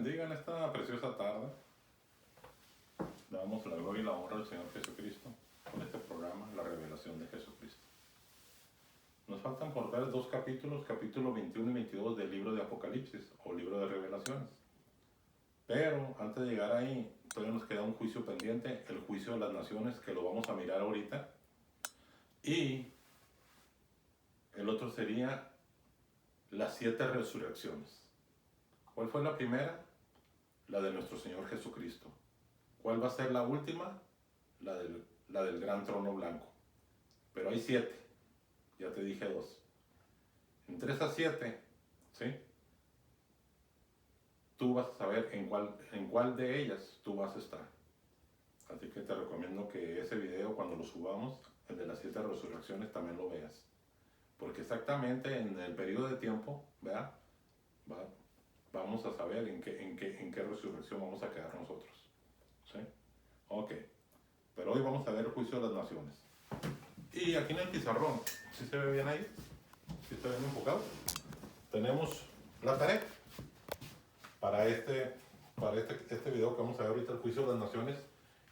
bendiga en esta preciosa tarde. Damos la gloria y la honra al Señor Jesucristo con este programa, la revelación de Jesucristo. Nos faltan por ver dos capítulos, capítulo 21 y 22 del libro de Apocalipsis o libro de Revelaciones. Pero antes de llegar ahí, todavía nos queda un juicio pendiente, el juicio de las naciones, que lo vamos a mirar ahorita. Y el otro sería las 7 resurrecciones. ¿Cuál fue la primera? La de nuestro Señor Jesucristo. ¿Cuál va a ser la última? La del gran trono blanco. Pero hay 7. Ya te dije 2. Entre esas 7, ¿sí? Tú vas a saber en cuál de ellas tú vas a estar. Así que te recomiendo que ese video, cuando lo subamos, el de las 7 resurrecciones, también lo veas. Porque exactamente en el periodo de tiempo, ¿verdad? Vamos a saber en qué resurrección vamos a quedar nosotros. ¿Sí? Ok. Pero hoy vamos a ver el juicio de las naciones. Y aquí en el pizarrón, ¿sí se ve bien ahí? ¿Sí está bien enfocado? Tenemos la tarea para este video que vamos a ver ahorita, el juicio de las naciones.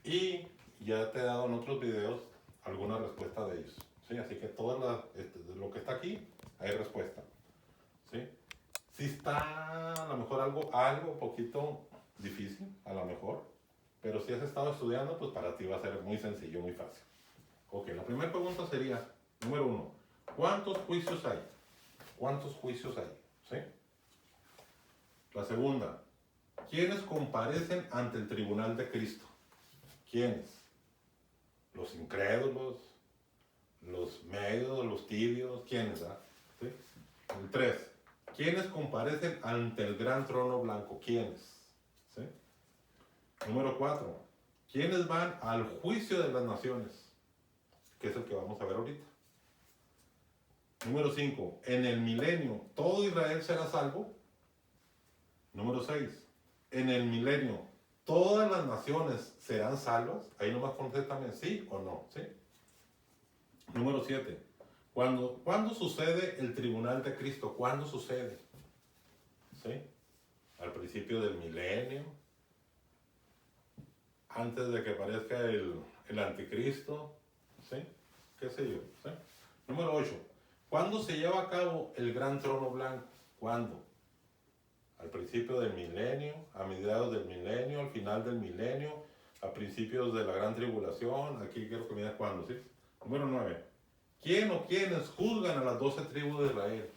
Y ya te he dado en otros videos alguna respuesta de ellos. ¿Sí? Así que todo lo que está aquí, hay respuesta. ¿Sí? Sí está a lo mejor algo poquito difícil, a lo mejor, pero si has estado estudiando, pues para ti va a ser muy sencillo, muy fácil. Ok, la primera pregunta sería, número 1, ¿cuántos juicios hay? ¿Cuántos juicios hay? ¿Sí? La segunda, ¿quiénes comparecen ante el tribunal de Cristo? ¿Quiénes? Los incrédulos, los medios, los tibios, ¿quiénes? ¿Sí? El 3, ¿quiénes comparecen ante el gran trono blanco? ¿Quiénes? ¿Sí? Número 4, ¿quiénes van al juicio de las naciones? Que es el que vamos a ver ahorita. Número 5, en el milenio, ¿todo Israel será salvo? Número 6, en el milenio, ¿todas las naciones serán salvas? Ahí nomás contéstame sí o no, ¿sí? Número 7, ¿cuándo sucede el tribunal de Cristo? ¿Cuándo sucede? ¿Sí? Al principio del milenio, antes de que aparezca el anticristo, ¿sí? ¿Qué sé yo? ¿Sí? Número 8, ¿cuándo se lleva a cabo el gran trono blanco? ¿Cuándo? Al principio del milenio, a mediados del milenio, al final del milenio, a principios de la gran tribulación. Aquí quiero que me digas cuándo, ¿sí? Número 9, ¿quién o quiénes juzgan a las 12 tribus de Israel?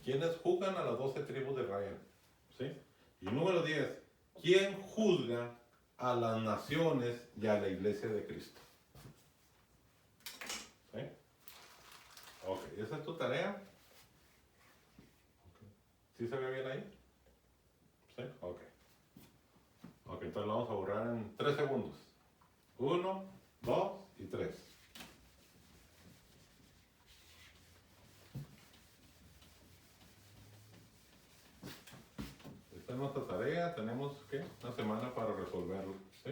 ¿Quiénes juzgan a las 12 tribus de Israel? ¿Sí? Y número 10, ¿quién juzga a las naciones y a la iglesia de Cristo? ¿Sí? Ok, esa es tu tarea. Okay. ¿Sí se ve bien ahí? ¿Sí? Ok. Ok, entonces la vamos a borrar en 3 segundos. 1, 2 y 3. Esta es nuestra tarea. Tenemos, ¿qué? Una semana para resolverlo. ¿Sí?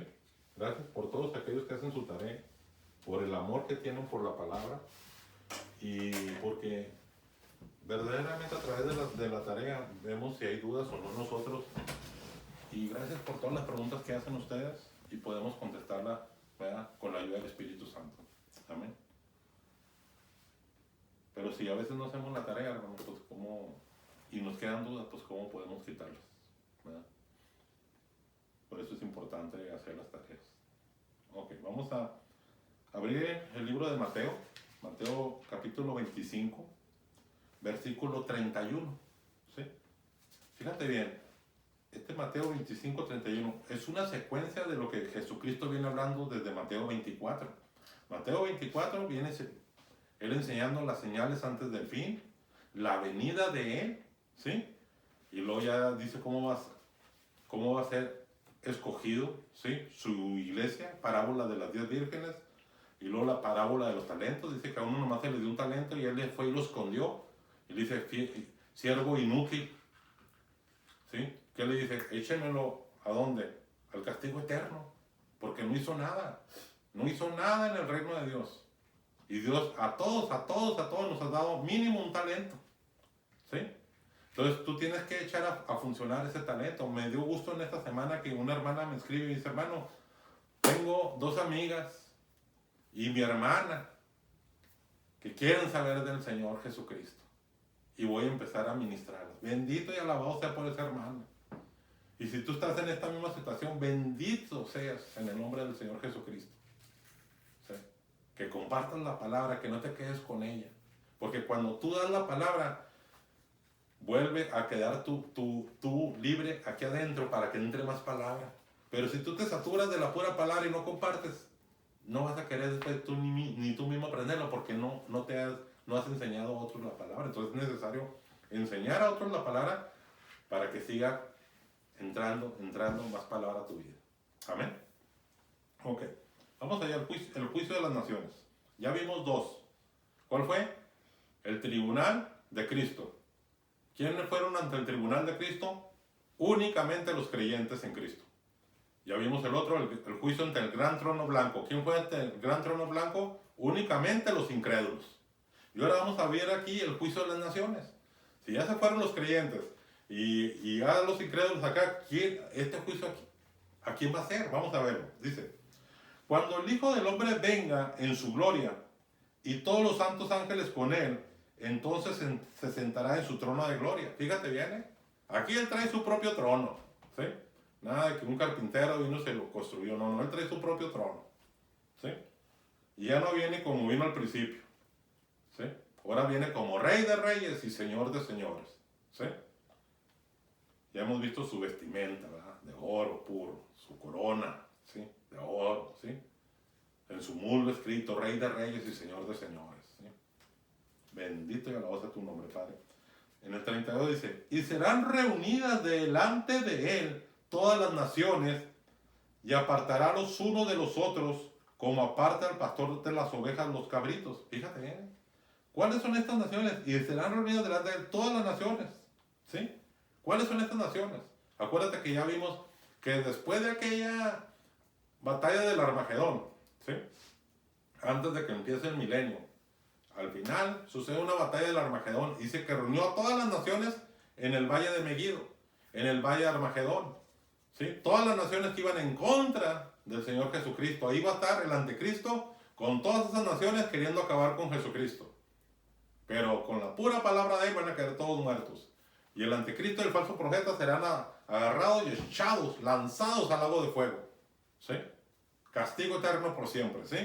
Gracias por todos aquellos que hacen su tarea, por el amor que tienen por la palabra y porque verdaderamente a través de la tarea vemos si hay dudas o no nosotros. Y gracias por todas las preguntas que hacen ustedes y podemos contestarlas, ¿verdad?, con la ayuda del Espíritu Santo. Amén. Pero si a veces no hacemos la tarea, hermano, pues cómo, y nos quedan dudas, pues cómo podemos quitarlas, ¿verdad? Por eso es importante hacer las tareas. Ok, vamos a abrir el libro de Mateo, Mateo capítulo 25, versículo 31. ¿Sí? Fíjate bien, este Mateo 25, 31 es una secuencia de lo que Jesucristo viene hablando desde Mateo 24. Mateo 24 viene él enseñando las señales antes del fin, la venida de él, ¿sí? Y luego ya dice cómo va a ser escogido, ¿sí?, su iglesia, parábola de las 10 vírgenes, y luego la parábola de los talentos. Dice que a uno nomás se le dio un talento y él le fue y lo escondió, y le dice, siervo inútil, ¿sí? ¿Qué le dice? Échenmelo, ¿a dónde? Al castigo eterno, porque no hizo nada en el reino de Dios. Y Dios a todos nos ha dado mínimo un talento, ¿sí? Entonces tú tienes que echar a funcionar ese talento. Me dio gusto en esta semana que una hermana me escribe y dice, hermano, tengo 2 amigas y mi hermana que quieren saber del Señor Jesucristo. Y voy a empezar a ministrarlas. Bendito y alabado sea por esa hermana. Y si tú estás en esta misma situación, bendito seas en el nombre del Señor Jesucristo. ¿Sí? Que compartas la palabra, que no te quedes con ella. Porque cuando tú das la palabra, vuelve a quedar tú libre aquí adentro para que entre más palabra. Pero si tú te saturas de la pura palabra y no compartes, no vas a querer después tú ni tú mismo aprenderlo porque no has enseñado a otros la palabra. Entonces es necesario enseñar a otros la palabra para que siga entrando más palabra a tu vida. Amén. Ok. Vamos allá el juicio de las naciones. Ya vimos 2. ¿Cuál fue? El tribunal de Cristo. ¿Quiénes fueron ante el tribunal de Cristo? Únicamente los creyentes en Cristo. Ya vimos el otro, el juicio ante el gran trono blanco. ¿Quién fue ante el gran trono blanco? Únicamente los incrédulos. Y ahora vamos a ver aquí el juicio de las naciones. Si ya se fueron los creyentes y ya los incrédulos acá, este juicio aquí, ¿a quién va a ser? Vamos a verlo. Dice, cuando el Hijo del Hombre venga en su gloria y todos los santos ángeles con él, entonces se sentará en su trono de gloria. Fíjate bien, ¿eh? Aquí él trae su propio trono, ¿sí? Nada de que un carpintero vino y se lo construyó. No, él trae su propio trono, ¿sí? Y ya no viene como vino al principio, ¿sí? Ahora viene como Rey de Reyes y Señor de Señores, ¿sí? Ya hemos visto su vestimenta, ¿verdad? De oro puro, su corona, ¿sí? De oro, ¿sí? En su muslo escrito Rey de Reyes y Señor de Señores, ¿sí? Bendito y alabado sea tu nombre, Padre. En el 32 dice, y serán reunidas delante de él todas las naciones, y apartará los unos de los otros, como aparta el pastor de las ovejas los cabritos. Fíjate bien. ¿Cuáles son estas naciones? Y serán reunidas delante de él todas las naciones. ¿Sí? ¿Cuáles son estas naciones? Acuérdate que ya vimos que después de aquella batalla del Armagedón, ¿sí? Antes de que empiece el milenio, al final sucede una batalla del Armagedón. Dice que reunió a todas las naciones en el valle de Megiddo, en el valle de Armagedón. ¿Sí? Todas las naciones que iban en contra del Señor Jesucristo. Ahí va a estar el anticristo con todas esas naciones queriendo acabar con Jesucristo. Pero con la pura palabra de él van a quedar todos muertos. Y el anticristo y el falso profeta serán agarrados y echados, lanzados al lago de fuego. ¿Sí? Castigo eterno por siempre. ¿Sí?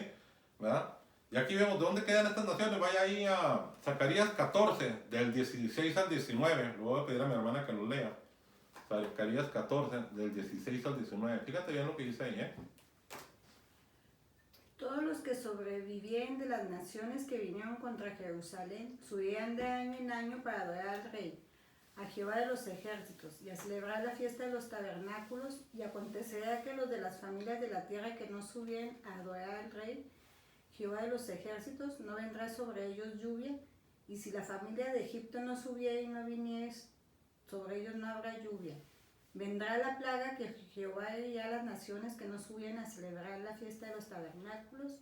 ¿Verdad? Y aquí vemos de dónde quedan estas naciones. Vaya ahí a Zacarías 14, del 16 al 19. Lo voy a pedir a mi hermana que lo lea. Zacarías 14, del 16 al 19. Fíjate bien lo que dice ahí, ¿eh? Todos los que sobrevivían de las naciones que vinieron contra Jerusalén subían de año en año para adorar al Rey, a Jehová de los ejércitos, y a celebrar la fiesta de los tabernáculos. Y acontecerá que los de las familias de la tierra que no subían a adorar al Rey, Jehová de los ejércitos, no vendrá sobre ellos lluvia, y si la familia de Egipto no subiera y no viniera, sobre ellos no habrá lluvia. Vendrá la plaga que Jehová herirá a las naciones que no subían a celebrar la fiesta de los tabernáculos.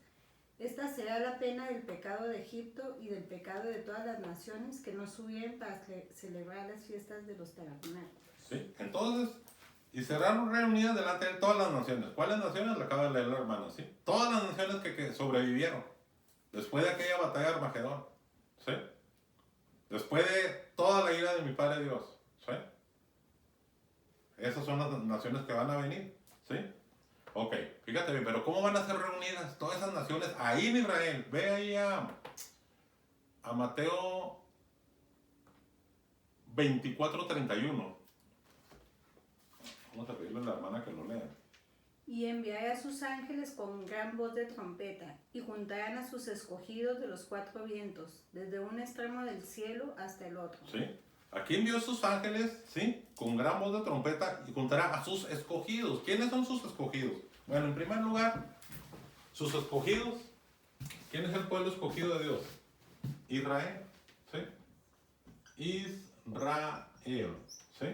Esta será la pena del pecado de Egipto y del pecado de todas las naciones que no subían para celebrar las fiestas de los tabernáculos. Sí, entonces, y serán reunidas delante de todas las naciones. ¿Cuáles naciones? Le acaba de leer la hermana, ¿sí? Todas las naciones que sobrevivieron después de aquella batalla de Armagedón, ¿sí? Después de toda la ira de mi Padre Dios, ¿sí? Esas son las naciones que van a venir, ¿sí? Ok, fíjate bien, pero ¿cómo van a ser reunidas todas esas naciones ahí en Israel? Ve ahí a Mateo 24:31. Vamos a pedirle a la hermana que lo lea. Y enviará a sus ángeles con gran voz de trompeta, y juntarán a sus escogidos de los 4 vientos, desde un extremo del cielo hasta el otro. ¿Sí? Aquí envió sus ángeles, ¿sí? Con gran voz de trompeta y juntará a sus escogidos. ¿Quiénes son sus escogidos? Bueno, en primer lugar, sus escogidos. ¿Quién es el pueblo escogido de Dios? Israel, ¿sí? Israel, ¿sí?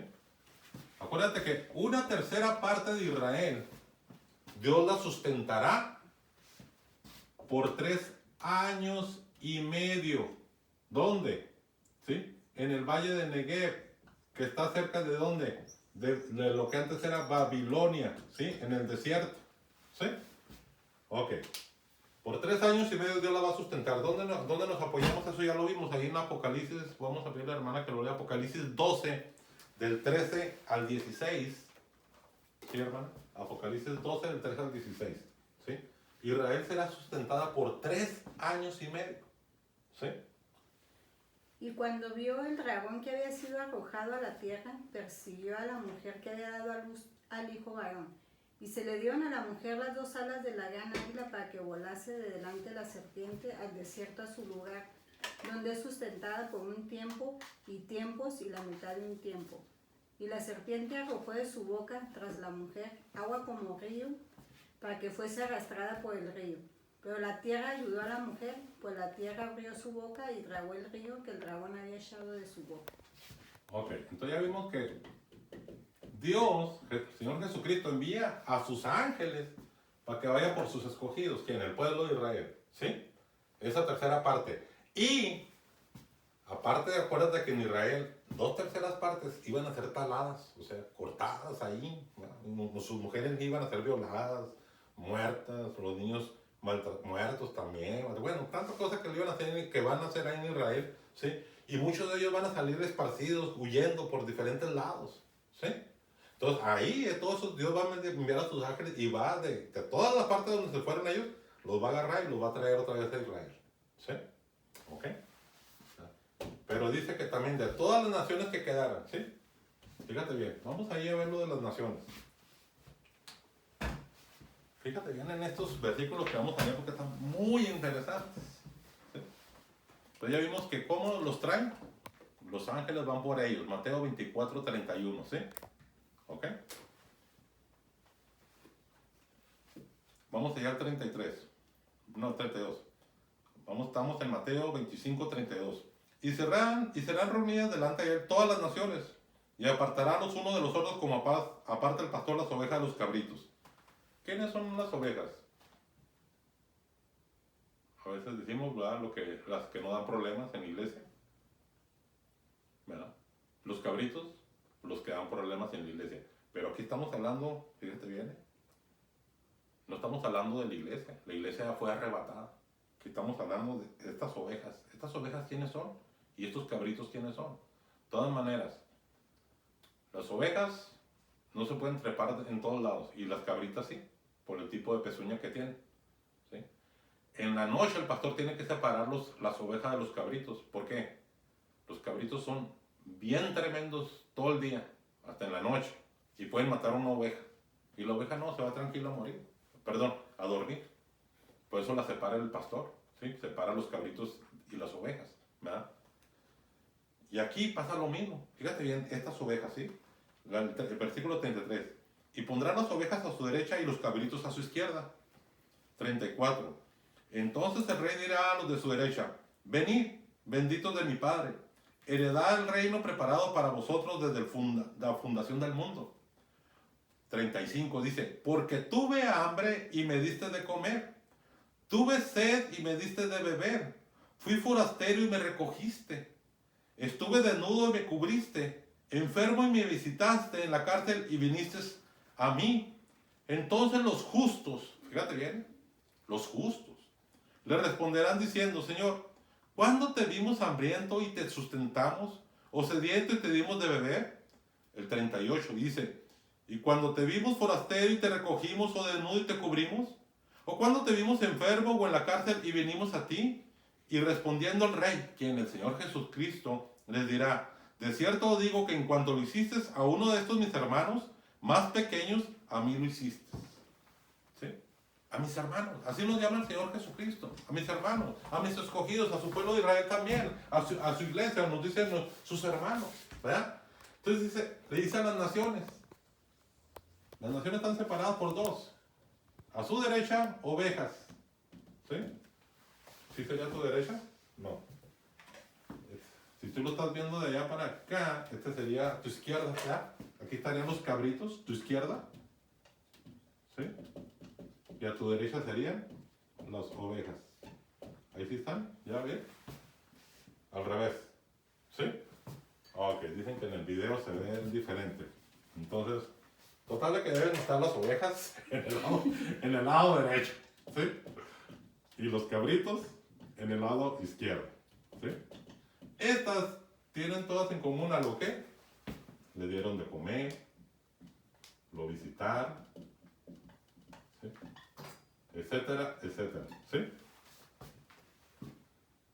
Acuérdate que una tercera parte de Israel, Dios la sustentará por 3 años y medio. ¿Dónde? ¿Sí? En el valle de Negev, que está cerca de dónde? De lo que antes era Babilonia, ¿sí? En el desierto, ¿sí? Ok. Por 3 años y medio Dios la va a sustentar. ¿Dónde nos apoyamos? Eso ya lo vimos ahí en Apocalipsis. Vamos a pedirle a la hermana que lo lea. Apocalipsis 12, del 13 al 16. ¿Sí, hermana? Apocalipsis 12, del 13 al 16. ¿Sí? Israel será sustentada por 3 años y medio. ¿Sí? Y cuando vio el dragón que había sido arrojado a la tierra, persiguió a la mujer que había dado a luz al hijo varón. Y se le dieron a la mujer las 2 alas de la gran águila para que volase de delante de la serpiente al desierto, a su lugar, donde es sustentada por un tiempo y tiempos y la mitad de un tiempo. Y la serpiente arrojó de su boca tras la mujer agua como río, para que fuese arrastrada por el río. Pero la tierra ayudó a la mujer, pues la tierra abrió su boca y tragó el río que el dragón había echado de su boca. Ok, entonces ya vimos que Dios, el Señor Jesucristo, envía a sus ángeles para que vayan por sus escogidos, que en el pueblo de Israel, ¿sí? Esa tercera parte. Y, aparte, acuérdate que en Israel 2/3 partes iban a ser taladas, o sea, cortadas ahí. ¿No? Sus mujeres iban a ser violadas, muertas, los niños muertos también. Bueno, tantas cosas que le iban a hacer y que van a hacer ahí en Israel, ¿sí? Y muchos de ellos van a salir esparcidos, huyendo por diferentes lados, ¿sí? Entonces ahí, todos esos, Dios va a enviar a sus ángeles y va de todas las partes donde se fueron ellos, los va a agarrar y los va a traer otra vez a Israel. ¿Sí? ¿Ok? Pero dice que también de todas las naciones que quedaran, ¿sí? Fíjate bien, vamos ahí a ver lo de las naciones. Fíjate bien en estos versículos que vamos a ver porque están muy interesantes. ¿Sí? Pues ya vimos que cómo los traen, los ángeles van por ellos. Mateo 24:31, ¿sí? ¿Ok? Vamos allá al 33. No, 32. Estamos en Mateo 25:32. Y serán reunidas delante de él todas las naciones, y apartarán los unos de los otros como aparta el pastor las ovejas de los cabritos. ¿Quiénes son las ovejas? A veces decimos, ¿verdad? Las que no dan problemas en la iglesia. ¿Verdad? Los cabritos, los que dan problemas en la iglesia. Pero aquí estamos hablando, fíjate bien, no estamos hablando de la iglesia. La iglesia fue arrebatada. Aquí estamos hablando de estas ovejas. ¿Estas ovejas quiénes son? ¿Y estos cabritos quiénes son? De todas maneras, las ovejas no se pueden trepar en todos lados. Y las cabritas sí, por el tipo de pezuña que tienen. ¿Sí? En la noche el pastor tiene que separar las ovejas de los cabritos. ¿Por qué? Los cabritos son bien tremendos todo el día, hasta en la noche. Y pueden matar a una oveja. Y la oveja no, se va tranquila a morir. Perdón, a dormir. Por eso la separa el pastor. ¿Sí? Separa los cabritos y las ovejas. ¿Verdad? Y aquí pasa lo mismo. Fíjate bien, estas ovejas, ¿sí? El versículo 33. Y pondrán las ovejas a su derecha y los cabritos a su izquierda. 34. Entonces el rey dirá a los de su derecha: venid, benditos de mi Padre, heredad el reino preparado para vosotros desde la fundación del mundo. 35 dice: porque tuve hambre y me diste de comer, tuve sed y me diste de beber, fui forastero y me recogiste, estuve desnudo y me cubriste, enfermo y me visitaste, en la cárcel y viniste a mí. Entonces los justos, fíjate bien, los justos, le responderán diciendo: Señor, ¿cuándo te vimos hambriento y te sustentamos? ¿O sediento y te dimos de beber? El 38 dice: ¿y cuando te vimos forastero y te recogimos, o desnudo y te cubrimos? ¿O cuando te vimos enfermo o en la cárcel y vinimos a ti? Y respondiendo el rey, quien el Señor Jesucristo, les dirá: de cierto os digo que en cuanto lo hiciste a uno de estos mis hermanos más pequeños, a mí lo hiciste. ¿Sí? A mis hermanos, así nos llama el Señor Jesucristo, a mis hermanos, a mis escogidos, a su pueblo de Israel también, a su iglesia, nos dicen sus hermanos, ¿verdad? Entonces le dice a las naciones están separadas por dos, a su derecha ovejas, ¿sí? ¿Sí sería a tu derecha? No. Si tú lo estás viendo de allá para acá, este sería tu izquierda, ¿verdad? Aquí estarían los cabritos, tu izquierda, ¿sí? Y a tu derecha serían las ovejas. Ahí sí están, ¿ya ves? Al revés, ¿sí? Ok, dicen que en el video se ve diferente. Entonces, total de que deben estar las ovejas en el lado derecho, ¿sí? Y los cabritos en el lado izquierdo, ¿sí? Estas tienen todas en común algo que le dieron de comer, lo visitaron, ¿sí? Etcétera, etcétera, ¿sí?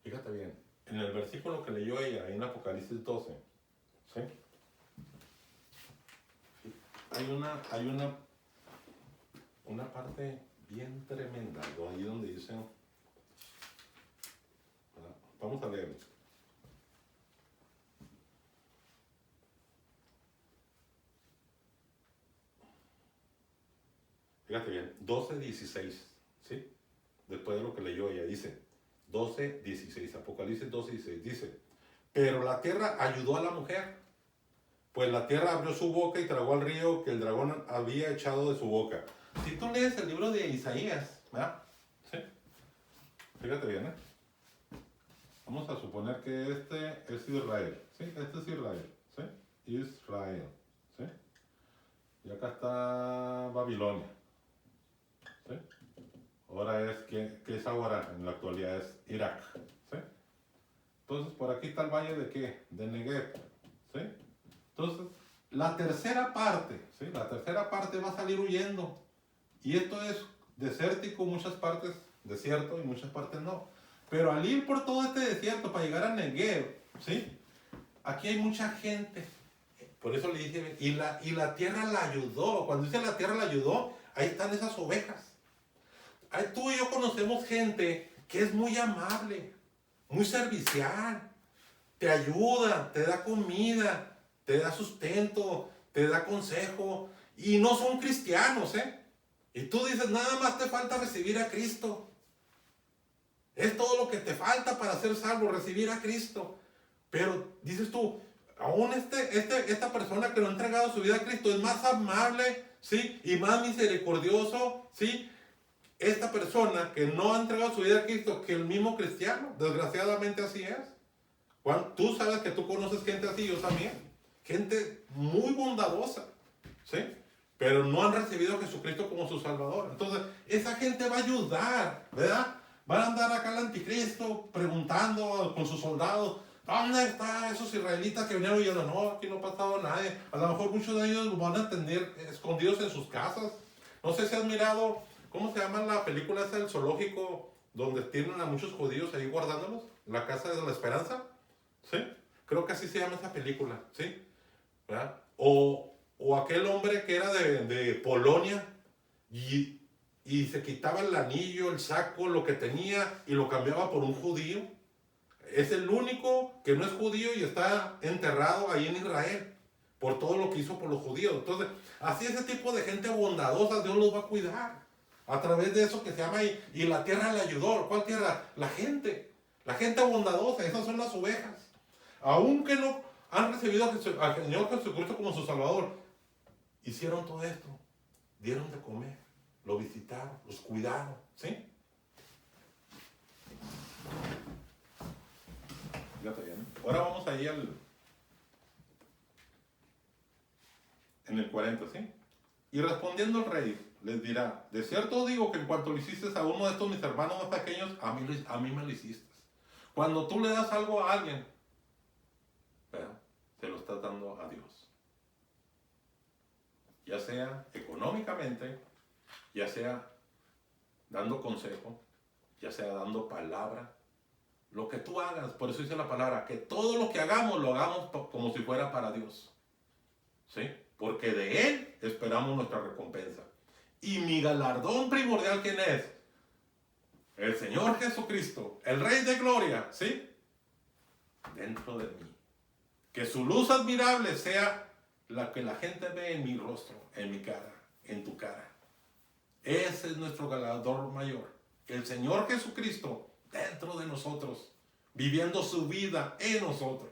Fíjate bien, en el versículo que leyó ella, ahí en Apocalipsis 12, ¿sí? Hay una parte bien tremenda, ¿no? Ahí donde dicen, vamos a leer. Fíjate bien, 12:16, ¿sí? Después de lo que leyó ella, dice, 12:16, Apocalipsis 12:16, dice, pero la tierra ayudó a la mujer, pues la tierra abrió su boca y tragó al río que el dragón había echado de su boca. Si tú lees el libro de Isaías, ¿verdad? ¿Sí? Fíjate bien, ¿eh? Vamos a suponer que este es Israel, ¿sí? Este es Israel, ¿sí? Israel, ¿sí? Y acá está Babilonia, ¿sí? Ahora es, ¿qué es ahora? En la actualidad es Irak, ¿sí? Entonces, por aquí está el valle de ¿qué? De Negev, ¿sí? Entonces, la tercera parte, ¿sí? La tercera parte va a salir huyendo. Y esto es desértico, muchas partes desierto y muchas partes no. Pero al ir por todo este desierto para llegar a Negev, ¿sí? Aquí hay mucha gente. Por eso le dije, y la tierra la ayudó. Cuando dice la tierra la ayudó, ahí están esas ovejas. Ahí tú y yo conocemos gente que es muy amable, muy servicial. Te ayuda, te da comida, te da sustento, te da consejo. Y no son cristianos, ¿eh? Y tú dices, nada más te falta recibir a Cristo. Es todo lo que te falta para ser salvo, recibir a Cristo. Pero dices tú, aún esta persona que no ha entregado su vida a Cristo es más amable, ¿sí? Y más misericordioso, ¿sí? Esta persona que no ha entregado su vida a Cristo que el mismo cristiano. Desgraciadamente así es. Tú sabes que tú conoces gente así, yo también. Gente muy bondadosa, ¿sí? Pero no han recibido a Jesucristo como su Salvador. Entonces, esa gente va a ayudar, ¿verdad? Van a andar acá al anticristo preguntando con sus soldados, ¿dónde están esos israelitas que vinieron huyendo? No, aquí no ha pasado nadie. A lo mejor muchos de ellos van a atender escondidos en sus casas. No sé si has mirado, ¿cómo se llama la película esa del zoológico donde tienen a muchos judíos ahí guardándolos? La Casa de la Esperanza, ¿sí? Creo que así se llama esa película, ¿sí? ¿Verdad? O aquel hombre que era de Polonia y se quitaba el anillo, el saco, lo que tenía y lo cambiaba por un judío. Es el único que no es judío y está enterrado ahí en Israel por todo lo que hizo por los judíos. Entonces, así ese tipo de gente bondadosa Dios los va a cuidar a través de eso que se llama y la tierra le ayudó. ¿Cuál tierra? La gente bondadosa, esas son las ovejas. Aunque no han recibido al Señor Jesucristo como su Salvador, hicieron todo esto, dieron de comer, lo visitaron, los cuidaron, ¿sí? Ya está bien. Ahora vamos ahí en el 40, ¿sí? Y respondiendo el rey, les dirá, de cierto digo que en cuanto le hiciste a uno de estos mis hermanos más pequeños, a mí me lo hiciste. Cuando tú le das algo a alguien, ¿verdad? Te lo estás dando a Dios. Ya sea económicamente, ya sea dando consejo, ya sea dando palabra, lo que tú hagas, por eso dice la palabra, que todo lo que hagamos, lo hagamos como si fuera para Dios, ¿sí? Porque de Él esperamos nuestra recompensa. Y mi galardón primordial, ¿quién es? El Señor Jesucristo, el Rey de Gloria, ¿sí? Dentro de mí. Que su luz admirable sea la que la gente ve en mi rostro, en mi cara, en tu cara. Ese es nuestro galardón mayor. Que el Señor Jesucristo dentro de nosotros, viviendo su vida en nosotros.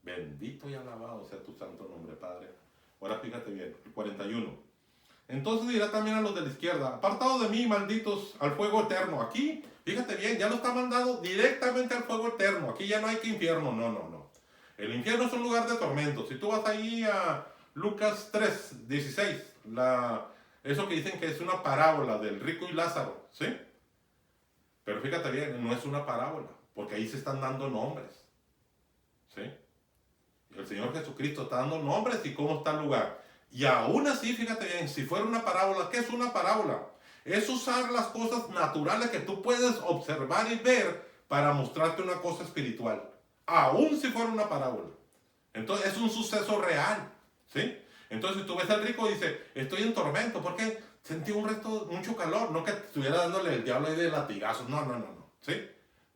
Bendito y alabado sea tu santo nombre, Padre. Ahora fíjate bien, el 41. Entonces dirá también a los de la izquierda, apartados de mí, malditos, al fuego eterno. Aquí, fíjate bien, ya lo está mandando directamente al fuego eterno. Aquí ya no hay que infierno, no. El infierno es un lugar de tormento. Si tú vas ahí a Lucas 3, 16, eso que dicen que es una parábola del rico y Lázaro, ¿sí? Pero fíjate bien, no es una parábola, porque ahí se están dando nombres, ¿sí? El Señor Jesucristo está dando nombres y cómo está el lugar. Y aún así, fíjate bien, si fuera una parábola, ¿qué es una parábola? Es usar las cosas naturales que tú puedes observar y ver para mostrarte una cosa espiritual. Aún si fuera una parábola. Entonces es un suceso real, ¿sí? Entonces si tú ves al rico y dice, estoy en tormento, porque sentí mucho calor, no que estuviera dándole el diablo ahí de latigazos, no, ¿sí?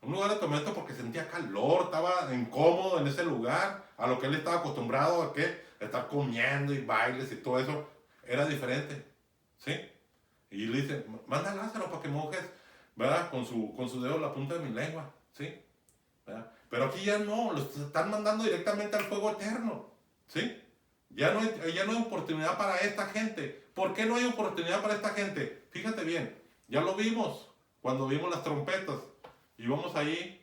Un lugar de tormento porque sentía calor, estaba incómodo en ese lugar, a lo que él estaba acostumbrado a que estar comiendo y bailes y todo eso, era diferente, ¿sí? Y le dice, manda a Lázaro para que mojes, ¿verdad? Con su dedo la punta de mi lengua, ¿sí? ¿Verdad? Pero aquí ya no, los están mandando directamente al fuego eterno, ¿sí? Ya no hay oportunidad para esta gente. ¿Por qué no hay oportunidad para esta gente? Fíjate bien, ya lo vimos cuando vimos las trompetas. Y vamos ahí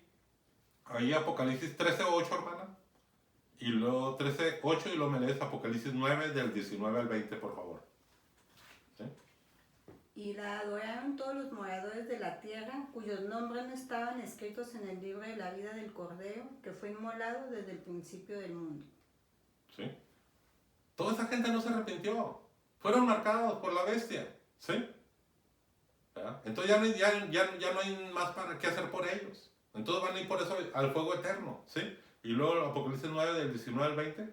Apocalipsis 13:8, hermana. Y luego 13:8 y luego me lees Apocalipsis 9 del 19 al 20, por favor. ¿Sí? Y la adoraron todos los moradores de la tierra, cuyos nombres no estaban escritos en el libro de la vida del Cordero, que fue inmolado desde el principio del mundo. ¿Sí? Toda esa gente no se arrepintió. Fueron marcados por la bestia. ¿Sí? ¿Verdad? Entonces ya no hay más para qué hacer por ellos. Entonces van a ir por eso al fuego eterno. ¿Sí? Y luego Apocalipsis 9 del 19 al 20.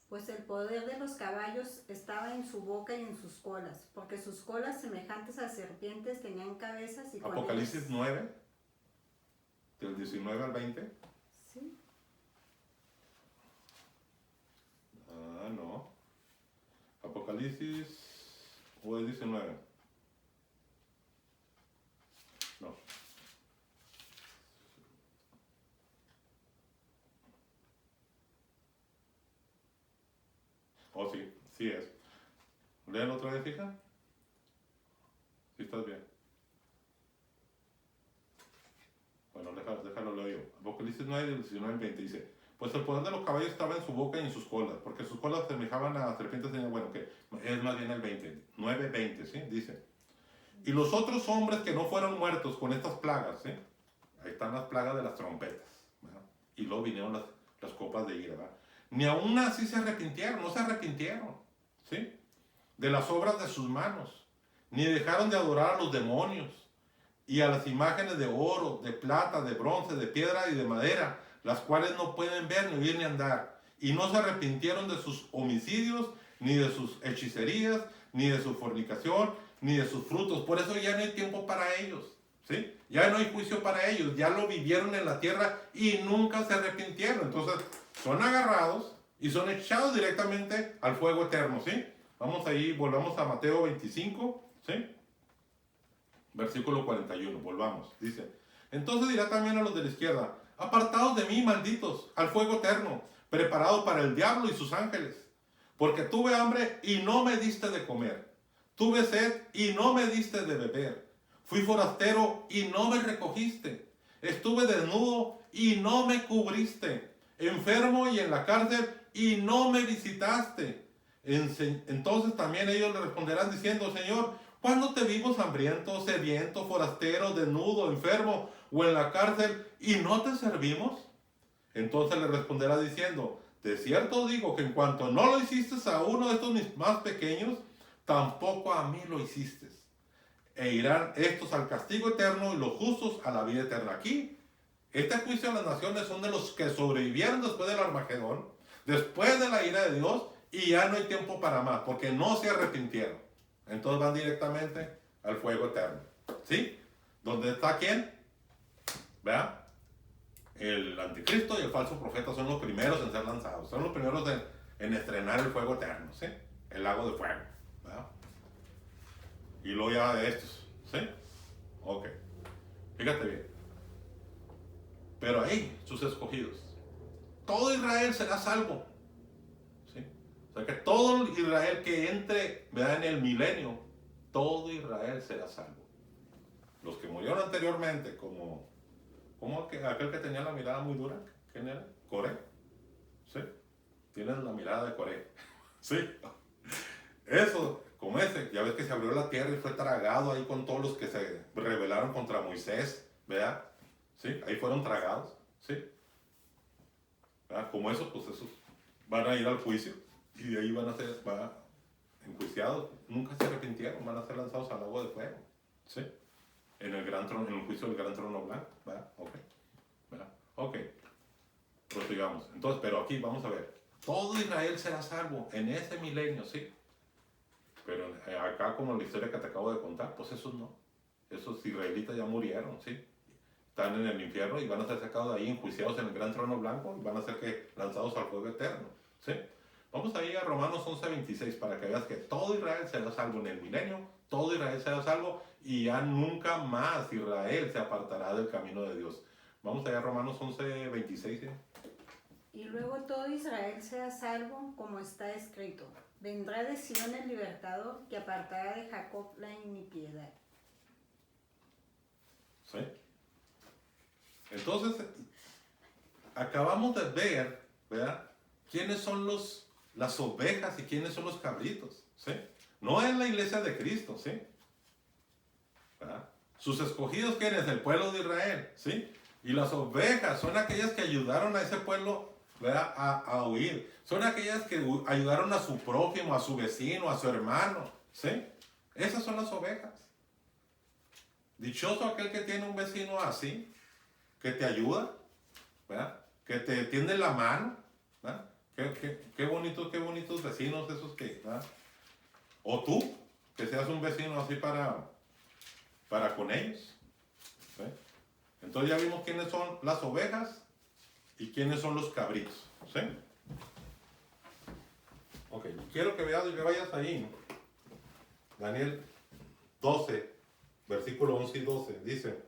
Pues el poder de los caballos estaba en su boca y en sus colas, porque sus colas semejantes a serpientes tenían cabezas y con Apocalipsis ellas... 9 del 19 al 20. Sí. Ah, no. Apocalipsis o es 19. No. Oh, sí es. Léelo otra vez, hija. Si estás bien. Bueno, déjalo leo yo. Apocalipsis 9, del 19 al 20 dice: Pues el poder de los caballos estaba en su boca y en sus colas, porque sus colas semejaban a serpientes. Bueno, que es más bien el 20. 9, 20, ¿sí? Dice: Y los otros hombres que no fueron muertos con estas plagas, ¿sí? Ahí están las plagas de las trompetas, ¿verdad? Y luego vinieron las copas de ira, ¿verdad? Ni aún así se arrepintieron, no se arrepintieron, ¿sí? De las obras de sus manos, ni dejaron de adorar a los demonios y a las imágenes de oro, de plata, de bronce, de piedra y de madera, las cuales no pueden ver, ni oír, ni andar. Y no se arrepintieron de sus homicidios, ni de sus hechicerías, ni de su fornicación, ni de sus frutos. Por eso ya no hay tiempo para ellos, ¿sí? Ya no hay juicio para ellos, ya lo vivieron en la tierra y nunca se arrepintieron. Entonces son agarrados y son echados directamente al fuego eterno, ¿sí? Vamos ahí, volvamos a Mateo 25, ¿sí? Versículo 41, volvamos, dice: Entonces dirá también a los de la izquierda: Apartaos de mí, malditos, al fuego eterno, preparado para el diablo y sus ángeles. Porque tuve hambre y no me diste de comer. Tuve sed y no me diste de beber. Fui forastero y no me recogiste. Estuve desnudo y no me cubriste. Enfermo y en la cárcel y no me visitaste. Entonces también ellos le responderán diciendo: Señor, ¿cuándo te vimos hambriento, sediento, forastero, desnudo, enfermo o en la cárcel y no te servimos? Entonces le responderá diciendo: de cierto digo que en cuanto no lo hiciste a uno de estos mis más pequeños, tampoco a mí lo hiciste. E irán estos al castigo eterno y los justos a la vida eterna. Aquí, este juicio a las naciones son de los que sobrevivieron después del Armagedón, después de la ira de Dios, y ya no hay tiempo para más, porque no se arrepintieron. Entonces van directamente al fuego eterno. ¿Sí? ¿Dónde está quién? ¿Verdad? El anticristo y el falso profeta son los primeros en ser lanzados. Son los primeros en estrenar el fuego eterno, ¿sí? El lago de fuego, ¿verdad? Y luego ya de estos, ¿sí? Ok. Fíjate bien. Pero ahí, sus escogidos. Todo Israel será salvo. ¿Sí? O sea que todo Israel que entre, ¿verdad? En el milenio, todo Israel será salvo. Los que murieron anteriormente, como aquel que tenía la mirada muy dura, ¿quién era? Coré, ¿sí? Tienes la mirada de Coré, ¿sí? Eso, como ese, ya ves que se abrió la tierra y fue tragado ahí con todos los que se rebelaron contra Moisés, ¿verdad? ¿Sí? Ahí fueron tragados, ¿sí? ¿Verdad? Como eso, pues esos van a ir al juicio y de ahí van a ser enjuiciados. Nunca se arrepintieron, van a ser lanzados al agua de fuego, ¿sí? En el gran trono, en el juicio del gran trono blanco, ¿verdad? Ok, ¿verdad? Ok, prosigamos. Entonces, pero aquí vamos a ver, todo Israel será salvo en ese milenio, ¿sí? Pero acá, como la historia que te acabo de contar, pues esos no. Esos israelitas ya murieron, ¿sí? Están en el infierno y van a ser sacados de ahí, enjuiciados en el gran trono blanco y van a ser lanzados al fuego eterno, ¿sí? Vamos ahí a Romanos 11:26 para que veas que todo Israel será salvo en el milenio, todo Israel será salvo y ya nunca más Israel se apartará del camino de Dios. Vamos allá a Romanos 11:26, ¿sí? Y luego todo Israel sea salvo, como está escrito. Vendrá de Sion el libertador, que apartará de Jacob la iniquidad. ¿Sí? Entonces, acabamos de ver, ¿verdad? ¿Quiénes son las ovejas y quiénes son los cabritos? ¿Sí? No es la iglesia de Cristo, ¿sí? ¿Verdad? Sus escogidos, ¿quién es? El pueblo de Israel, ¿sí? Y las ovejas son aquellas que ayudaron a ese pueblo, ¿verdad? A huir. Son aquellas que ayudaron a su prójimo, a su vecino, a su hermano, ¿sí? Esas son las ovejas. Dichoso aquel que tiene un vecino así, que te ayuda, ¿verdad? Que te tiende la mano, ¿verdad? Qué bonitos vecinos esos que, ¿verdad? O tú, que seas un vecino así para con ellos, ¿sí? Entonces ya vimos quiénes son las ovejas y quiénes son los cabritos, ¿sí? Ok, quiero que veas y que vayas ahí. Daniel 12, versículo 11 y 12, dice: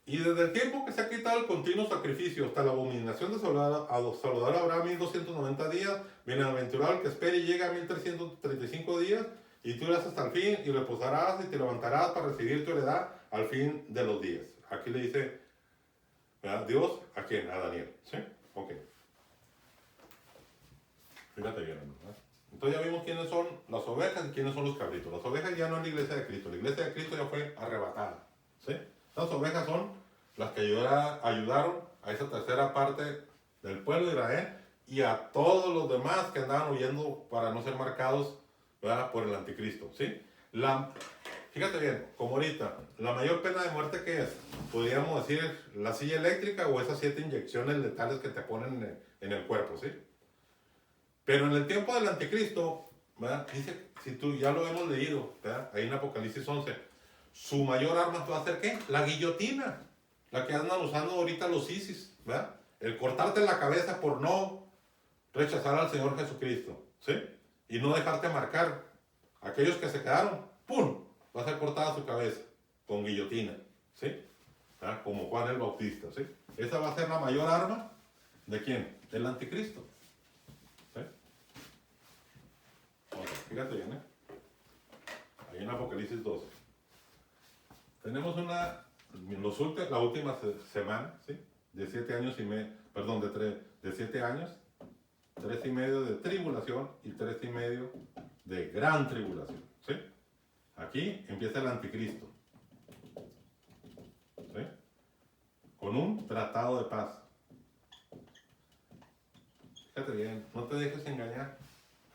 y desde el tiempo que se ha quitado el continuo sacrificio hasta la abominación de saludar habrá 1290 días, bienaventurado el que espere y llega a 1335 días, y tú irás hasta el fin y reposarás y te levantarás para recibir tu heredad al fin de los días. Aquí le dice, ¿verdad? Dios, ¿a quién? A Daniel, ¿sí? Ok. Fíjate bien, ¿verdad? Entonces ya vimos quiénes son las ovejas y quiénes son los cabritos. Las ovejas ya no es la iglesia de Cristo, la iglesia de Cristo ya fue arrebatada, ¿sí? Las ovejas son las que ayudaron a esa tercera parte del pueblo de Israel y a todos los demás que andaban huyendo para no ser marcados, ¿verdad? Por el anticristo, ¿sí? Fíjate bien, como ahorita, la mayor pena de muerte que es, podríamos decir, la silla eléctrica o esas 7 inyecciones letales que te ponen en el cuerpo, ¿sí? Pero en el tiempo del anticristo, ¿verdad? Dice, si tú ya lo hemos leído, ¿verdad? Ahí en Apocalipsis 11, su mayor arma va a ser ¿qué? La guillotina, la que andan usando ahorita los ISIS, ¿verdad? El cortarte la cabeza por no rechazar al Señor Jesucristo, ¿sí? Y no dejarte marcar. Aquellos que se quedaron, ¡pum!, va a ser cortada su cabeza con guillotina, ¿sí? ¿Verdad? Como Juan el Bautista, ¿sí? Esa va a ser la mayor arma, ¿de quién? Del anticristo, ¿sí? Okay, fíjate bien, ¿eh? Ahí en Apocalipsis 12. Tenemos la última semana, ¿sí? De 7 años y medio, perdón, de 7 años, 3 y medio de tribulación y 3 y medio de gran tribulación, ¿sí? Aquí empieza el anticristo, ¿sí? Con un tratado de paz. Fíjate bien, no te dejes engañar.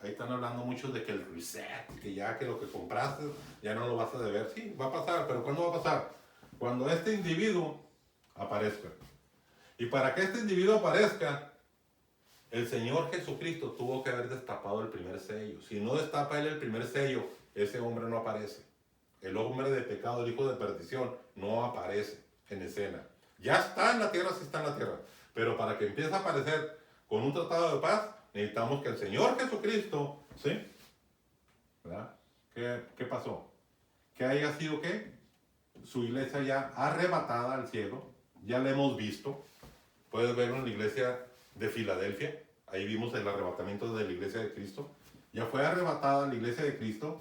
Ahí están hablando muchos de que el reset, que ya que lo que compraste ya no lo vas a deber. Sí, va a pasar, pero ¿cuándo va a pasar? Cuando este individuo aparezca. Y para que este individuo aparezca, el Señor Jesucristo tuvo que haber destapado el primer sello. Si no destapa él el primer sello, ese hombre no aparece. El hombre de pecado, el hijo de perdición, no aparece en escena. Ya está en la tierra, sí está en la tierra. Pero para que empiece a aparecer con un tratado de paz, necesitamos que el Señor Jesucristo, ¿sí? ¿Verdad? ¿Qué pasó? Que haya sido, ¿qué? Su iglesia ya arrebatada al cielo. Ya la hemos visto. Puedes verlo en la iglesia de Filadelfia. Ahí vimos el arrebatamiento de la iglesia de Cristo. Ya fue arrebatada la iglesia de Cristo.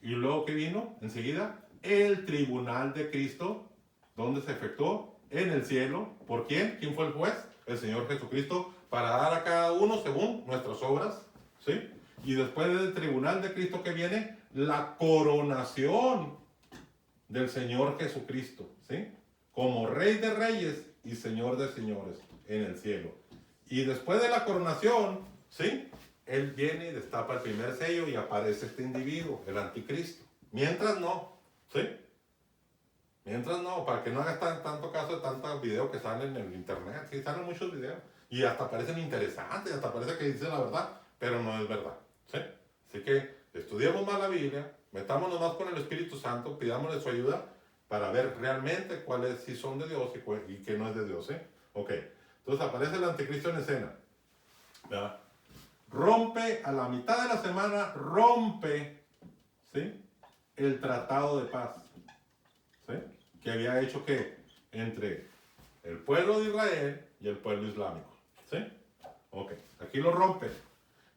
Y luego, ¿qué vino? Enseguida, el tribunal de Cristo. ¿Dónde se efectuó? en el cielo. ¿Por quién? ¿Quién fue el juez? El Señor Jesucristo, para dar a cada uno según nuestras obras, ¿sí? Y después del tribunal de Cristo que viene, la coronación del Señor Jesucristo, ¿sí? Como Rey de Reyes y Señor de Señores en el cielo. Y después de la coronación, ¿sí? Él viene y destapa el primer sello y aparece este individuo, el anticristo. Mientras no, ¿sí? Mientras no, para que no hagas tanto caso de tantos videos que salen en el internet. Sí, salen muchos videos. Y hasta parecen interesantes, hasta parece que dicen la verdad, pero no es verdad, ¿sí? Así que estudiemos más la Biblia, metámonos más con el Espíritu Santo, pidámosle su ayuda para ver realmente cuáles sí son de Dios y qué no es de Dios, ¿sí? Ok, entonces aparece el anticristo en escena, ¿verdad? Rompe a la mitad de la semana, rompe, ¿sí? El tratado de paz, ¿sí? Que había hecho que entre el pueblo de Israel y el pueblo islámico, ¿sí? Ok, aquí lo rompe.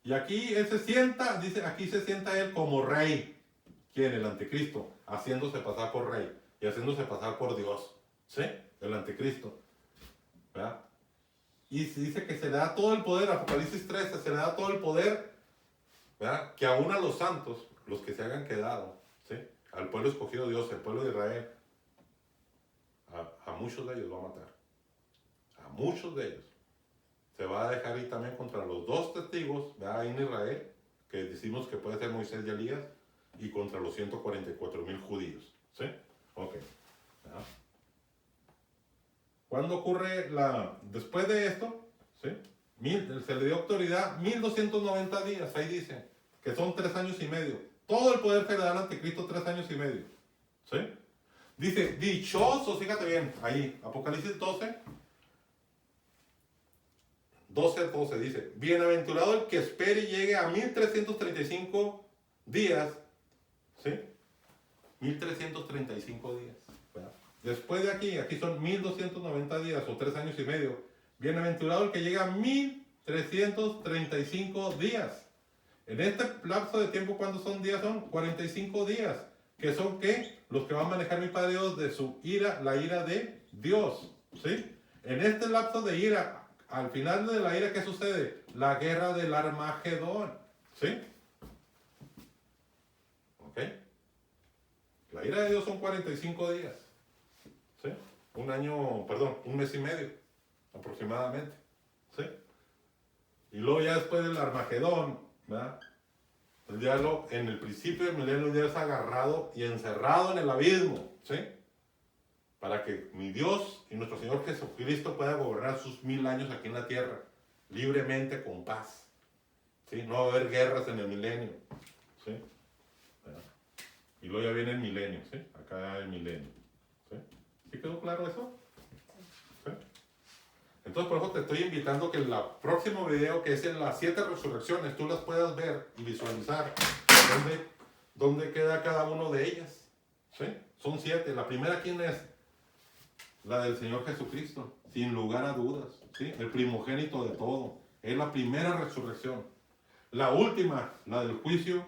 Y aquí él se sienta, dice, aquí se sienta él como rey. ¿Quién? El anticristo, haciéndose pasar por rey y haciéndose pasar por Dios, ¿sí? El anticristo, ¿verdad? Y se dice que se le da todo el poder, Apocalipsis 13, se le da todo el poder, ¿verdad? Que aún a los santos, los que se hayan quedado, ¿sí? Al pueblo escogido de Dios, el pueblo de Israel, a muchos de ellos va a matar. A muchos de ellos. Se va a dejar ir también contra los dos testigos, ¿verdad? En Israel, que decimos que puede ser Moisés y Elías, y contra los 144,000 judíos, ¿sí? Ok. ¿Verdad? ¿Cuándo ocurre después de esto? ¿Sí? Se le dio autoridad 1290 días, ahí dice, que son 3 años y medio. Todo el poder se le da al anticristo 3 años y medio, ¿sí? Dice, dichosos, fíjate bien, ahí, Apocalipsis 12, 12 dice, bienaventurado el que espere y llegue a 1335 días, ¿sí? 1335 días, ¿verdad? Después de aquí son 1290 días o 3 años y medio. Bienaventurado el que llega a 1335 días. En este lapso de tiempo, ¿cuántos son días? Son 45 días. ¿Que son qué? Los que va a manejar mi Padre Dios de su ira, la ira de Dios, ¿sí? En este lapso de ira, al final de la ira, ¿qué sucede? La guerra del Armagedón, ¿sí? ¿Ok? La ira de Dios son 45 días, ¿sí? Un mes y medio, aproximadamente, ¿sí? Y luego ya después del Armagedón, ¿verdad? El diablo en el principio del milenio ya es agarrado y encerrado en el abismo, ¿sí? Para que mi Dios y nuestro Señor Jesucristo pueda gobernar sus 1000 años aquí en la tierra, libremente, con paz, ¿sí? No va a haber guerras en el milenio, ¿sí? ¿Verdad? Y luego ya viene el milenio, ¿sí? Acá el milenio, ¿sí? ¿Sí quedó claro eso? ¿Sí? Entonces, por eso te estoy invitando a que en el próximo video, que es en las 7 resurrecciones, tú las puedas ver y visualizar dónde queda cada uno de ellas, ¿sí? Son 7. La primera, ¿quién es? La del Señor Jesucristo, sin lugar a dudas, ¿sí? El primogénito de todo. Es la primera resurrección. La última, la del juicio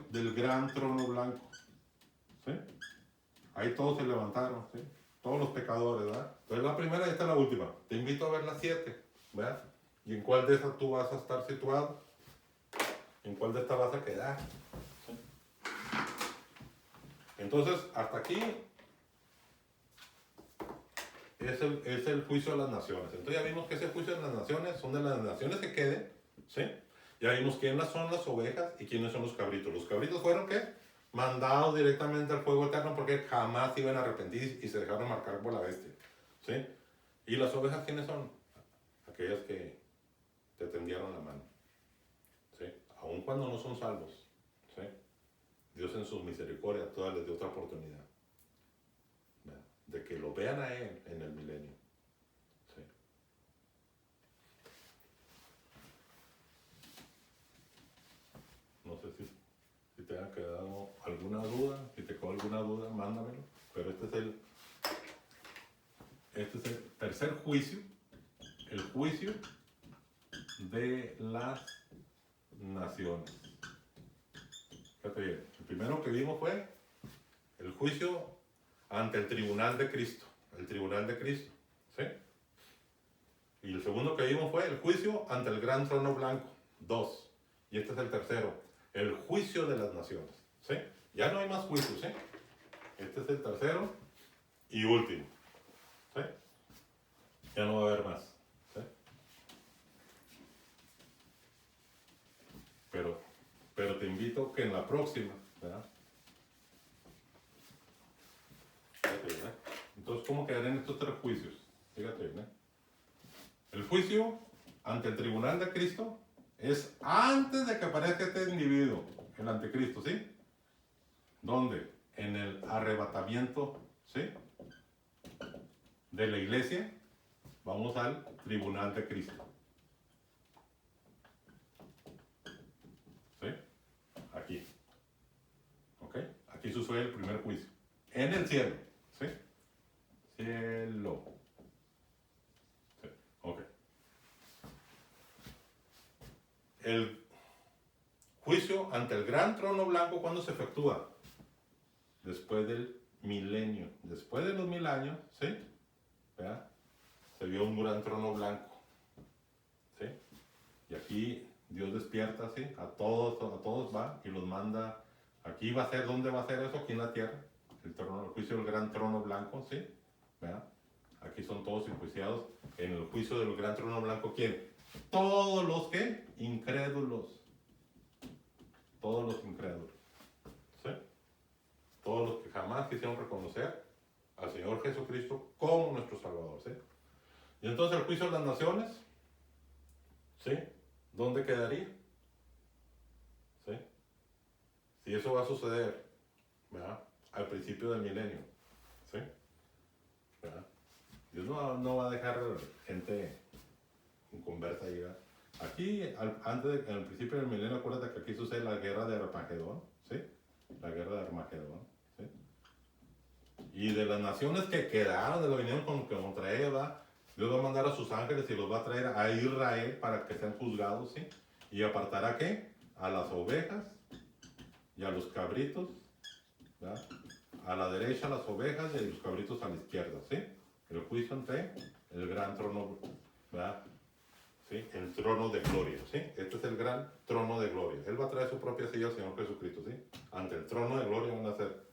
del gran trono blanco, ¿sí? Ahí todos se levantaron, ¿sí? Todos los pecadores, ¿verdad? Entonces la primera y esta es la última. Te invito a ver las 7, ¿verdad? ¿Y en cuál de esas tú vas a estar situado? ¿En cuál de estas vas a quedar? ¿Sí? Entonces, hasta aquí es el juicio de las naciones. Entonces ya vimos que ese juicio de las naciones son de las naciones que queden, ¿sí? Ya vimos quiénes son las ovejas y quiénes son los cabritos. Los cabritos fueron, ¿qué? Mandados directamente al fuego eterno porque jamás se iban a arrepentir y se dejaron marcar por la bestia, ¿sí? ¿Y las ovejas quiénes son? Aquellas que te tendieron la mano, ¿sí? Aun cuando no son salvos, ¿sí? Dios en sus misericordias todas les dio otra oportunidad, ¿verdad? De que lo vean a Él en el milenio, ¿sí? No sé si te ha quedado alguna duda, si te quedó alguna duda, mándamelo. Pero este es el tercer juicio, el juicio de las naciones. Fíjate bien, el primero que vimos fue el juicio ante el tribunal de Cristo, el tribunal de Cristo, ¿sí? Y el segundo que vimos fue el juicio ante el gran trono blanco, 2. Y este es el tercero, el juicio de las naciones, ¿sí? Ya no hay más juicios, ¿sí? Este es el tercero y último, ¿sí? Ya no va a haber más, ¿sí? Pero te invito que en la próxima, ¿verdad? Fíjate, ¿verdad? Entonces, ¿cómo quedarían estos tres juicios? Fíjate, ¿verdad? El juicio ante el tribunal de Cristo es antes de que aparezca este individuo, el anticristo, ¿sí? ¿Dónde? En el arrebatamiento, ¿sí? De la iglesia, vamos al tribunal de Cristo. ¿Sí? Aquí. ¿Ok? Aquí sucede el primer juicio. En el cielo, ¿sí? Cielo. ¿Sí? Ok. El juicio ante el gran trono blanco, ¿cuándo se efectúa? Después del milenio. Después de los 1000 años, ¿sí? ¿Verdad? Se vio un gran trono blanco, ¿sí? Y aquí Dios despierta, ¿sí? A todos va y los manda. Aquí va a ser, ¿dónde va a ser eso? Aquí en la tierra. El juicio del gran trono blanco, ¿sí? ¿Verdad? Aquí son todos enjuiciados. En el juicio del gran trono blanco, ¿quién? Todos los que incrédulos. Todos los incrédulos, ¿sí? Todos los que jamás quisieron reconocer al Señor Jesucristo como nuestro Salvador, ¿sí? Y entonces el juicio de las naciones, ¿sí? ¿Dónde quedaría? ¿Sí? Si eso va a suceder, ¿verdad? Al principio del milenio, ¿sí? ¿Verdad? Dios no va a dejar gente en conversa ahí, ¿verdad? Aquí, en el principio del milenio, acuérdate que aquí sucede la guerra de Armagedón, ¿sí? La guerra de Armagedón, ¿sí? Y de las naciones que quedaron, de lo vinieron contra ella, ¿verdad? Dios va a mandar a sus ángeles y los va a traer a Israel para que sean juzgados, ¿sí? Y apartará, ¿qué? A las ovejas y a los cabritos, ¿verdad? A la derecha las ovejas y a los cabritos a la izquierda, ¿sí? El juicio ante el gran trono, ¿verdad? ¿Sí? El trono de gloria, ¿sí? Este es el gran trono de gloria. Él va a traer su propia silla al Señor Jesucristo, ¿sí? Ante el trono de gloria van a ser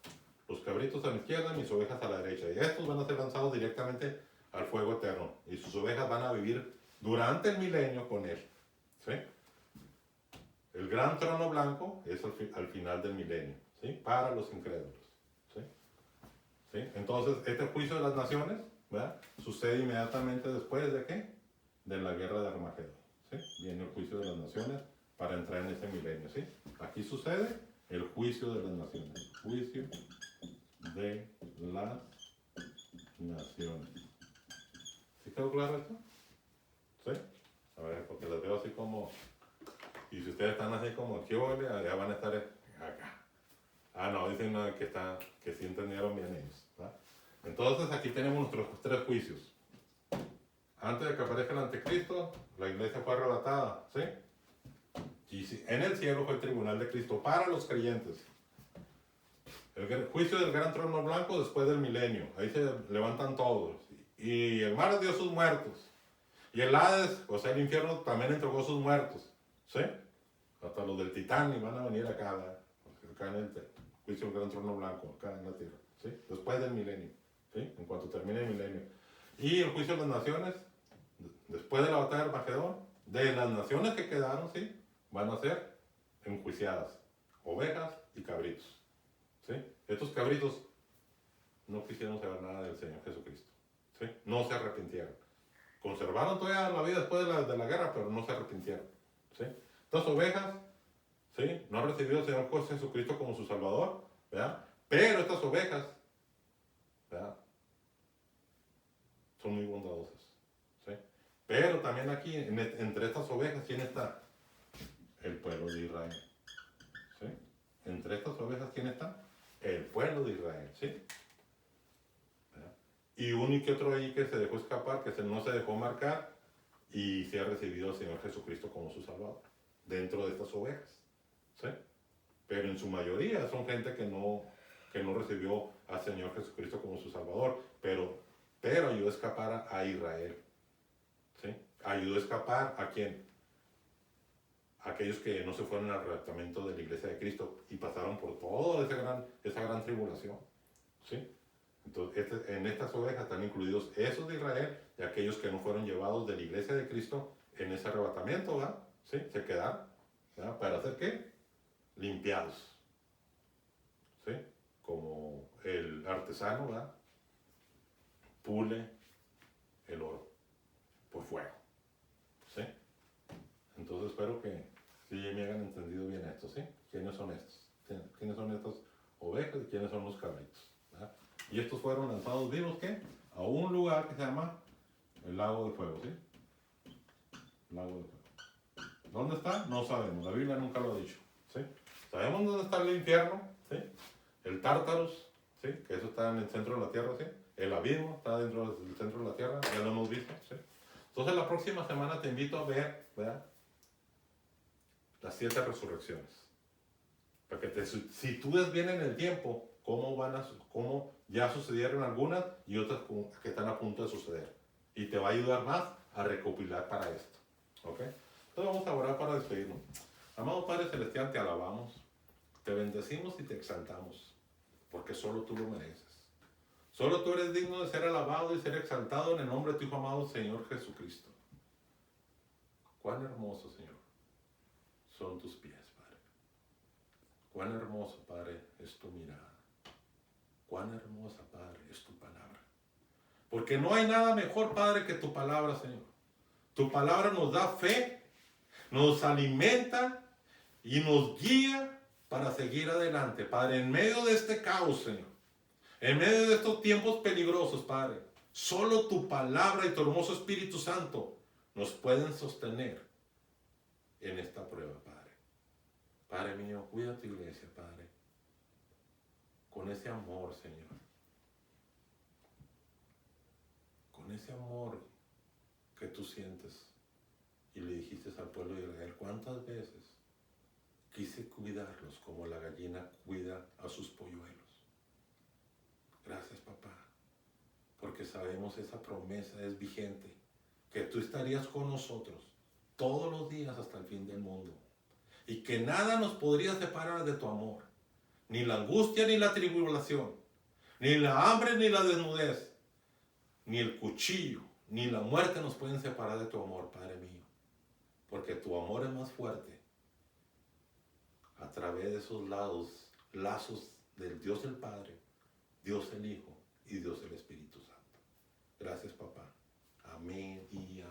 los cabritos a la izquierda y mis ovejas a la derecha. Y estos van a ser lanzados directamente al fuego eterno. Y sus ovejas van a vivir durante el milenio con Él, ¿sí? El gran trono blanco es al final del milenio, ¿sí? Para los incrédulos, ¿sí? ¿Sí? Entonces, este juicio de las naciones, ¿verdad? Sucede inmediatamente después de ¿qué? De la guerra de Armagedón, ¿sí? Viene el juicio de las naciones para entrar en ese milenio, ¿sí? Aquí sucede el juicio de las naciones. Juicio de las naciones. ¿Sí quedó claro esto? ¿Sí? A ver, porque las veo así como... Y si ustedes están así como, ¿qué ole? Ya van a estar acá. Ah, no, dicen que sí entendieron bien ellos, ¿verdad? Entonces aquí tenemos nuestros tres juicios. Antes de que aparezca el anticristo, la iglesia fue arrebatada, ¿sí? Y en el cielo fue el tribunal de Cristo para los creyentes. El juicio del gran trono blanco después del milenio. Ahí se levantan todos. Y el mar dio sus muertos. Y el Hades, o sea, el infierno también entregó sus muertos, ¿sí? Hasta los del Titanic van a venir acá en el juicio del gran trono blanco, acá en la tierra, ¿sí? Después del milenio, ¿sí? En cuanto termine el milenio. Y el juicio de las naciones, después de la batalla de Armagedón, de las naciones que quedaron, ¿sí? Van a ser enjuiciadas, ovejas y cabritos, ¿sí? Estos cabritos no quisieron saber nada del Señor Jesucristo, ¿sí? No se arrepintieron. Conservaron todavía la vida después de la guerra, pero no se arrepintieron, ¿sí? Estas ovejas, ¿sí? No han recibido al Señor Jesucristo como su Salvador, ¿verdad? Pero estas ovejas, ¿verdad? Son muy bondadosas, ¿sí? Pero también aquí, entre estas ovejas, ¿quién está? El pueblo de Israel, ¿sí? Entre estas ovejas, ¿quién está? El pueblo de Israel, ¿sí? ¿Verdad? Y uno y que otro ahí que se dejó escapar, que no se dejó marcar y se ha recibido al Señor Jesucristo como su Salvador, dentro de estas ovejas, ¿sí? Pero en su mayoría son gente que no recibió al Señor Jesucristo como su Salvador, pero pero ayudó a escapar a Israel. ¿Sí? Ayudó a escapar ¿a quién? A aquellos que no se fueron al arrebatamiento de la iglesia de Cristo y pasaron por toda esa gran tribulación. ¿Sí? Entonces, en estas ovejas están incluidos esos de Israel y aquellos que no fueron llevados de la iglesia de Cristo en ese arrebatamiento, ¿verdad? ¿Sí? Se quedaron, ¿verdad? ¿Para hacer qué? Limpiados. ¿Sí? Como el artesano, ¿verdad? Pule el oro por fuego. ¿Sí? Entonces espero que sí me hayan entendido bien esto, ¿sí? ¿Quiénes son estos? ¿Quiénes son estas ovejas y quiénes son los cabritos? ¿Verdad? Y estos fueron lanzados vivos, ¿qué? A un lugar que se llama el lago de fuego, ¿sí? El lago de fuego. ¿Dónde está? No sabemos, la Biblia nunca lo ha dicho, ¿sí? Sabemos dónde está el infierno, ¿sí? El Tártaros, ¿sí? Que eso está en el centro de la tierra, ¿sí? El abismo está dentro del centro de la tierra, ya lo hemos visto, ¿sí? Entonces la próxima semana te invito a ver, ¿verdad? Las 7 resurrecciones. Para que te sitúes bien en el tiempo, cómo ya sucedieron algunas y otras que están a punto de suceder. Y te va a ayudar más a recopilar para esto. ¿Ok? Entonces vamos a orar para despedirnos. Amado Padre Celestial, te alabamos, te bendecimos y te exaltamos, porque solo tú lo mereces. Solo tú eres digno de ser alabado y ser exaltado en el nombre de tu Hijo amado Señor Jesucristo. Cuán hermoso, Señor, son tus pies, Padre. Cuán hermoso, Padre, es tu mirada. Cuán hermosa, Padre, es tu palabra. Porque no hay nada mejor, Padre, que tu palabra, Señor. Tu palabra nos da fe, nos alimenta y nos guía para seguir adelante, Padre, en medio de este caos, Señor. En medio de estos tiempos peligrosos, Padre, solo tu palabra y tu hermoso Espíritu Santo nos pueden sostener en esta prueba, Padre. Padre mío, cuida tu iglesia, Padre, con ese amor, Señor. Con ese amor que tú sientes y le dijiste al pueblo de Israel, ¿cuántas veces quise cuidarlos como la gallina cuida a sus polluelos? Gracias, papá, porque sabemos esa promesa es vigente, que tú estarías con nosotros todos los días hasta el fin del mundo y que nada nos podría separar de tu amor, ni la angustia ni la tribulación, ni la hambre ni la desnudez, ni el cuchillo, ni la muerte nos pueden separar de tu amor, Padre mío, porque tu amor es más fuerte a través de esos lazos del Dios el Padre, Dios el Hijo y Dios el Espíritu Santo. Gracias, papá. Amén y